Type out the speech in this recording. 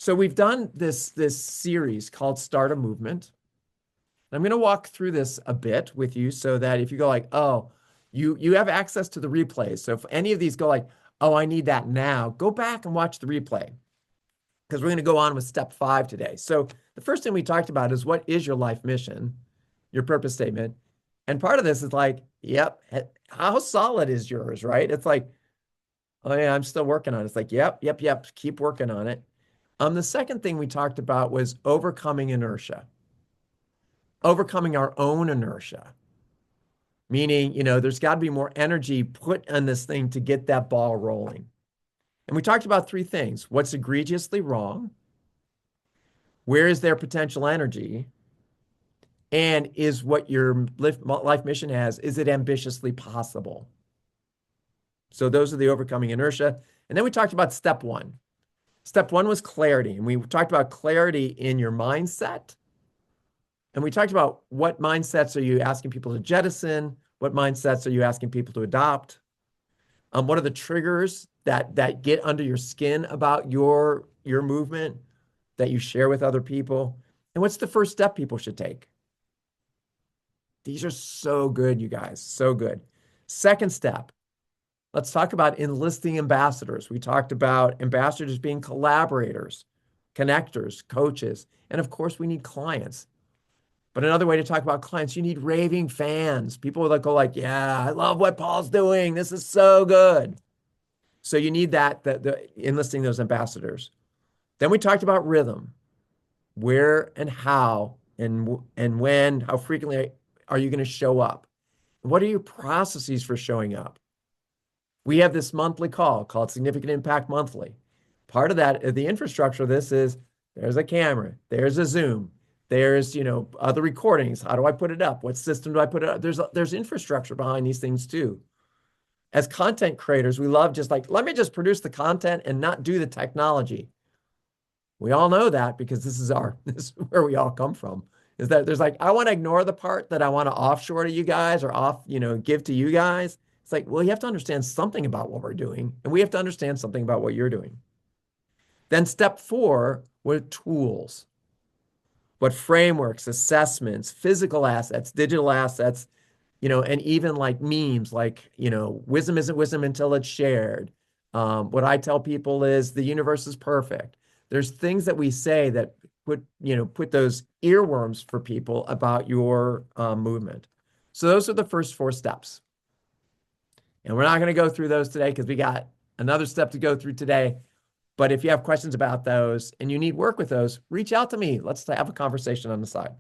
So we've done this series called Start a Movement. I'm going to walk through this a bit with you so that if you go like, oh, you have access to the replays. So if any of these go like, oh, I need that now, go back and watch the replay because we're going to go on with step 5 today. So the first thing we talked about is what is your life mission, your purpose statement. And part of this is like, yep, how solid is yours, right? It's like, oh yeah, I'm still working on it. It's like, yep, keep working on it. The second thing we talked about was overcoming inertia, overcoming our own inertia, meaning, there's got to be more energy put on this thing to get that ball rolling. And we talked about 3 things. What's egregiously wrong? Where is their potential energy? And is what your life mission has, is it ambitiously possible? So those are the overcoming inertia. And then we talked about step 1. Step 1 was clarity. And we talked about clarity in your mindset. And we talked about what mindsets are you asking people to jettison? What mindsets are you asking people to adopt? What are the triggers that get under your skin about your movement that you share with other people? And what's the first step people should take? These are so good, you guys, so good. Second step, let's talk about enlisting ambassadors. We talked about ambassadors being collaborators, connectors, coaches, and of course, we need clients. But another way to talk about clients, you need raving fans, people that go like, yeah, I love what Paul's doing. This is so good. So you need the enlisting those ambassadors. Then we talked about rhythm, where and how and when, how frequently are you going to show up? What are your processes for showing up? We have this monthly call called Significant Impact Monthly. Part of that, the infrastructure of this is there's a camera, there's a Zoom, there's, other recordings. How do I put it up? What system do I put it up? There's infrastructure behind these things too. As content creators, we love just like, let me just produce the content and not do the technology. We all know that because this is where we all come from. Is that there's like, I want to ignore the part that I want to offshore to you guys or give to you guys. It's like, well, you have to understand something about what we're doing, and we have to understand something about what you're doing. Then step 4 were tools. What frameworks, assessments, physical assets, digital assets, and even like memes, like, wisdom isn't wisdom until it's shared. What I tell people is the universe is perfect. There's things that we say that put those earworms for people about your movement. So those are the first 4 steps. And we're not going to go through those today because we got another step to go through today. But if you have questions about those and you need work with those, reach out to me. Let's have a conversation on the side.